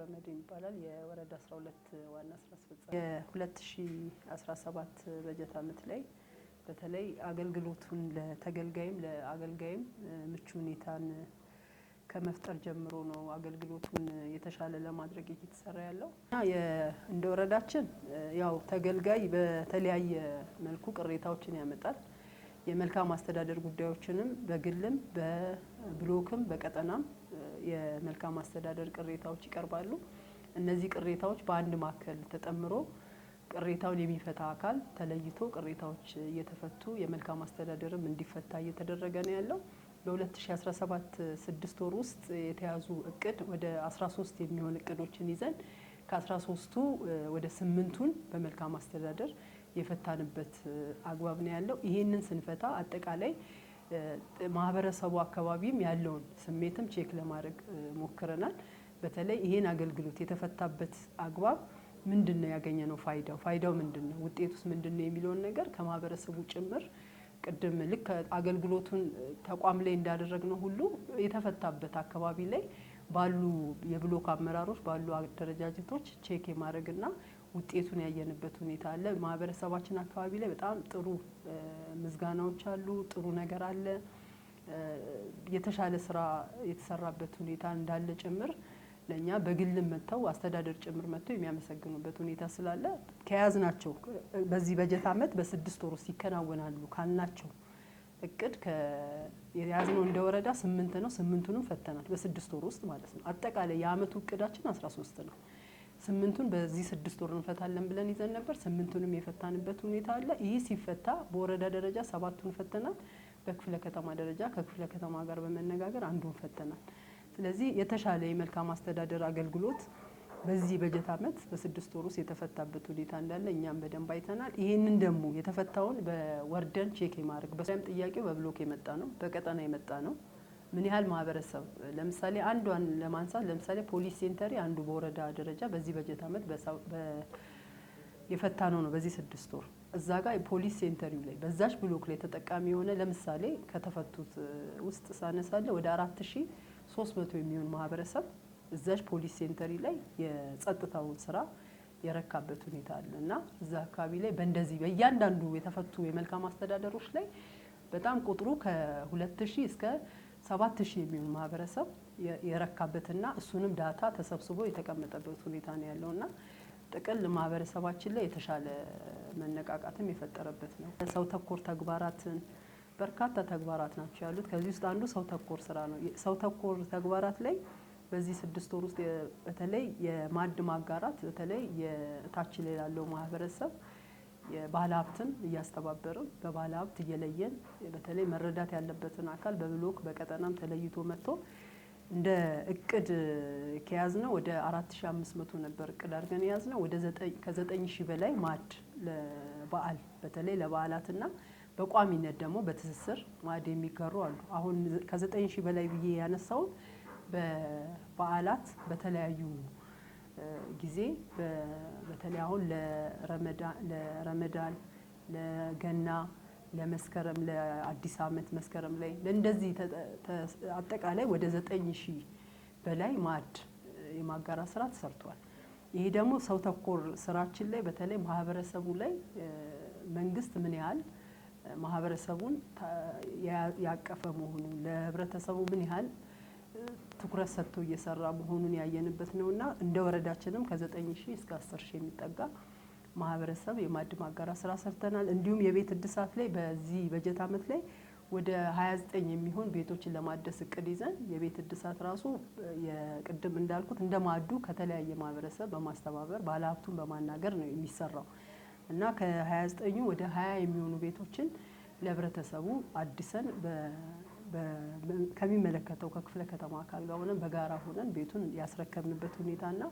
ገብረመድህን ይባላል የወረዳ 12 ዋና ስራ አስፈጻሚ። የ2017 በጀት ዓመት ላይ በተለይ አገልግሎቱን ለተገልጋይም ለአገልጋይም ምቹ ሁኔታን ከመፍጠር ጀምሮ ነው አገልግሎቱን የተሻለ ለማድረግ እየተሰራ ያለው። እንደ ወረዳችን ያው ተገልጋይ በተለያየ መልኩ ቅሬታዎችን ያመጣል። የመልካም አስተዳደር ጉዳዮችንም በግልም በብሎክም በቀጠናም የመልካም አስተዳደር ቅሬታዎች ይቀርባሉ። እነዚህ ቅሬታዎች በአንድ ማዕከል ተጠምሮ ቅሬታውን የሚፈታ አካል ተለይቶ ቅሬታዎች እየተፈቱ የመልካም አስተዳደርም እንዲፈታ እየተደረገ ነው ያለው። በ2017 6 ወር ውስጥ የተያዙ እቅድ ወደ 13 የሚሆን እቅዶችን ይዘን ከ13ቱ ወደ 8ቱን በመልካም አስተዳደር የፈታንበት አግባብ ነው ያለው። ይሄንን ስንፈታ አጠቃላይ ማህበረሰቡ አካባቢም ያለውን ስሜትም ቼክ ለማድረግ ሞክረናል። በተለይ ይሄን አገልግሎት የተፈታበት አግባብ ምንድነው ያገኘነው ፋይዳው ምንድነው ውጤቱስ ምንድነው የሚለውን ነገር ከማህበረሰቡ ጭምር ቅድም ልክ አገልግሎቱን ተቋም ላይ እንዳደረግነው ሁሉ የተፈታበት አካባቢ ላይ ባሉ የብሎክ አመራሮች ባሉ አደረጃጀቶች ቼክ የማድረግና ውጤቱን ያየንበት ሁኔታ አለ። ማህበረሰባችን አካባቢ ላይ በጣም ጥሩ ምዝጋናዎች አሉ፣ ጥሩ ነገር አለ። የተሻለ ስራ የተሰራበት ሁኔታ እንዳለ ጭምር ለኛ በግልም መተው አስተዳደር ጭምር መተው የሚያመሰግኑበት ሁኔታ ስላለ ከያዝናቸው በዚህ በጀት ዓመት በ6 ወር ውስጥ ይከናወናሉ ካልናቸው እቅድ የያዝነው እንደ ወረዳ 8 ነው። 8ቱንም ፈተናል በ6 ወር ውስጥ ማለት ነው። አጠቃላይ የአመቱ እቅዳችን 13 ነው። 8ቱን በዚህ 6 ወር እንፈታለን ብለን ይዘን ነበር። 8ቱንም የፈታንበት ሁኔታ አለ። ይህ ሲፈታ በወረዳ ደረጃ 7ቱን ፈተናል። በክፍለ ከተማ ደረጃ ከክፍለ ከተማ ጋር በመነጋገር አንዱን ፈተናል። ስለዚህ የተሻለ የመልካም አስተዳደር አገልግሎት በዚህ በጀት ዓመት በ6 ወር ውስጥ የተፈታበት ሁኔታ እንዳለ እኛም በደንብ አይተናል። ይሄንን ደግሞ የተፈታውን በወርደን ቼክ የማድረግ በሰም ጥያቄው በብሎክ የመጣ ነው፣ በቀጠና የመጣ ነው። ምን ያህል ማህበረሰብ ለምሳሌ አንዷን ለማንሳት ለምሳሌ ፖሊስ ሴንተሪ አንዱ በወረዳ ደረጃ በዚህ በጀት ዓመት የፈታነው ነው። በዚህ 6 ወር እዛ ጋር ፖሊስ ሴንተሪው ላይ በዛች ብሎክ ላይ ተጠቃሚ የሆነ ለምሳሌ ከተፈቱት ውስጥ ሳነሳለ ወደ 4300 የሚሆን ማህበረሰብ እዛች ፖሊስ ሴንተሪ ላይ የጸጥታውን ስራ የረካበት ሁኔታ አለ እና እዛ አካባቢ ላይ በእንደዚህ በእያንዳንዱ የተፈቱ የመልካም አስተዳደሮች ላይ በጣም ቁጥሩ ከ2000 እስከ 7000 የሚሆን ማህበረሰብ የረካበትና እሱንም ዳታ ተሰብስቦ የተቀመጠበት ሁኔታ ነው ያለውና ጥቅል ማህበረሰባችን ላይ የተሻለ መነቃቃትም የፈጠረበት ነው። ሰው ተኮር ተግባራትን በርካታ ተግባራት ናቸው ያሉት። ከዚህ ውስጥ አንዱ ሰው ተኮር ስራ ነው። ሰው ተኮር ተግባራት ላይ በዚህ 6 ወር ውስጥ በተለይ የማዕድ ማጋራት በተለይ የታች ላይ ያለው ማህበረሰብ የባለ ሀብትን እያስተባበርን በባለ ሀብት እየለየን በተለይ መረዳት ያለበትን አካል በብሎክ በቀጠናም ተለይቶ መጥቶ እንደ እቅድ ከያዝነው ወደ 4500 ነበር እቅድ አድርገን ያዝነው ወደ ከ9000 በላይ ማዕድ ለበዓል በተለይ ለበዓላትና በቋሚነት ደግሞ በትስስር ማዕድ የሚጋሩ አሉ። አሁን ከ9000 በላይ ብዬ ያነሳው በበዓላት በተለያዩ ጊዜ በተለይ አሁን ለረመዳን ለገና ለመስከረም ለአዲስ ዓመት መስከረም ላይ ለእንደዚህ አጠቃላይ ወደ 9000 በላይ ማዕድ የማጋራት ስራ ተሰርቷል። ይሄ ደግሞ ሰው ተኮር ስራችን ላይ በተለይ ማህበረሰቡ ላይ መንግስት ምን ያህል ማህበረሰቡን ያቀፈ መሆኑን ለህብረተሰቡ ምን ያህል ትኩረት ሰጥቶ እየሰራ መሆኑን ያየንበት ነውና እንደ ወረዳችንም ከ9000 እስከ 10000 የሚጠጋ ማህበረሰብ የማዕድ ማጋራት ስራ ሰርተናል። እንዲሁም የቤት እድሳት ላይ በዚህ በጀት ዓመት ላይ ወደ 29 የሚሆን ቤቶችን ለማደስ እቅድ ይዘን የቤት እድሳት ራሱ የቅድም እንዳልኩት እንደ ማዕዱ ከተለያየ ማህበረሰብ በማስተባበር ባለሀብቱን በማናገር ነው የሚሰራው እና ከ29ኙ ወደ 20 የሚሆኑ ቤቶችን ለህብረተሰቡ አድሰን ከሚመለከተው ከክፍለ ከተማ አካል ጋር ሆነን በጋራ ሆነን ቤቱን ያስረከብንበት ሁኔታና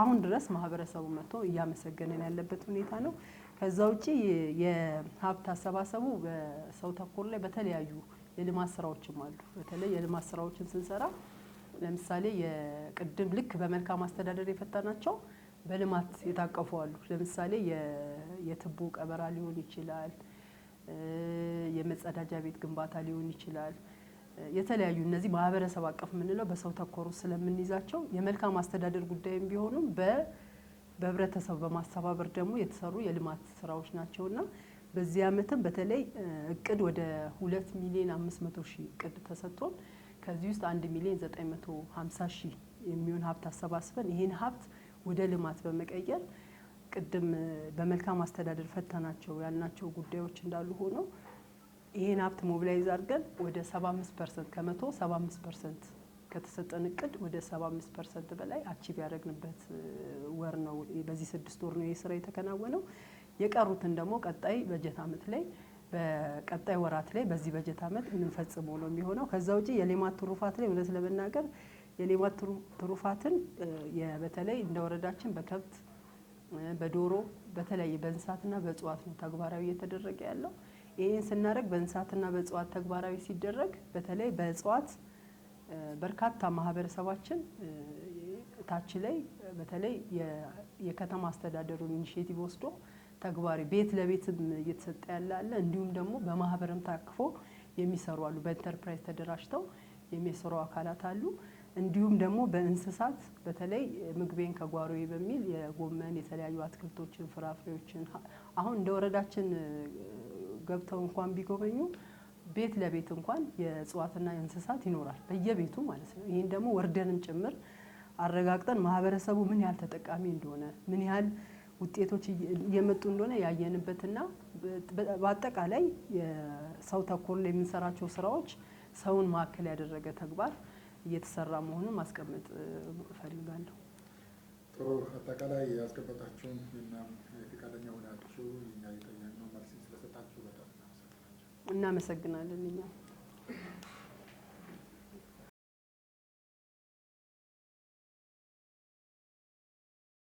አሁን ድረስ ማህበረሰቡ መጥቶ እያመሰገነን ያለበት ሁኔታ ነው። ከዛ ውጪ የሀብት አሰባሰቡ በሰው ተኮር ላይ በተለያዩ የልማት ስራዎችም አሉ። በተለይ የልማት ስራዎችን ስንሰራ ለምሳሌ የቅድም ልክ በመልካም አስተዳደር የፈታናቸው በልማት የታቀፉ አሉ። ለምሳሌ የትቦ ቀበራ ሊሆን ይችላል፣ የመጸዳጃ ቤት ግንባታ ሊሆን ይችላል። የተለያዩ እነዚህ ማህበረሰብ አቀፍ የምንለው በሰው ተኮር ስለምንይዛቸው የመልካም አስተዳደር ጉዳይም ቢሆኑም በህብረተሰብ በማስተባበር ደግሞ የተሰሩ የልማት ስራዎች ናቸውና በዚህ አመትም በተለይ እቅድ ወደ 2 ሚሊዮን 500 ሺህ እቅድ ተሰጥቶን ከዚህ ውስጥ 1 ሚሊዮን 950 ሺህ የሚሆን ሀብት አሰባስበን ይሄን ሀብት ወደ ልማት በመቀየር ቅድም በመልካም አስተዳደር ፈተናቸው ያልናቸው ጉዳዮች እንዳሉ ሆኖ ይሄን ሀብት ሞቢላይዝ አድርገን ወደ 75% ከመቶ 75% ከተሰጠን እቅድ ወደ 75% በላይ አቺቭ ያደረግንበት ወር ነው። በዚህ 6 ወር ነው የስራ የተከናወነው። የቀሩትን ደግሞ ቀጣይ በጀት አመት ላይ በቀጣይ ወራት ላይ በዚህ በጀት አመት እንፈጽመው ነው የሚሆነው። ከዛ ውጪ የሌማት ትሩፋት ላይ እውነት ለመናገር የሌማት ትሩፋትን በተለይ እንደ ወረዳችን በከብት በዶሮ በተለይ በእንስሳትና በእጽዋት ነው ተግባራዊ እየተደረገ ያለው። ይሄን ስናደርግ በእንስሳትና በእጽዋት ተግባራዊ ሲደረግ በተለይ በእጽዋት በርካታ ማህበረሰባችን ታች ላይ በተለይ የከተማ አስተዳደሩን ኢኒሺዬቲቭ ወስዶ ተግባሪ ቤት ለቤትም እየተሰጠ ያለ አለ። እንዲሁም ደግሞ በማህበርም ታቅፎ የሚሰሩ አሉ። በኢንተርፕራይዝ ተደራጅተው የሚሰሩ አካላት አሉ። እንዲሁም ደግሞ በእንስሳት በተለይ ምግቤን ከጓሮዬ በሚል የጎመን የተለያዩ አትክልቶችን ፍራፍሬዎችን አሁን እንደ ወረዳችን ገብተው እንኳን ቢጎበኙ ቤት ለቤት እንኳን የእጽዋትና የእንስሳት ይኖራል በየቤቱ ማለት ነው። ይሄን ደግሞ ወርደንም ጭምር አረጋግጠን ማህበረሰቡ ምን ያህል ተጠቃሚ እንደሆነ ምን ያህል ውጤቶች እየመጡ እንደሆነ ያየንበትና በአጠቃላይ የሰው ተኮር ላይ የምንሰራቸው ስራዎች ሰውን ማዕከል ያደረገ ተግባር እየተሰራ መሆኑን ማስቀመጥ እፈልጋለሁ። ጥሩ አጠቃላይ ያስቀመጣችሁን እና ፈቃደኛ ሆናችሁ እኛ የጠየቅነው መልስ ስለሰጣችሁ በጣም እናመሰግናለን። እናመሰግናለን እኛ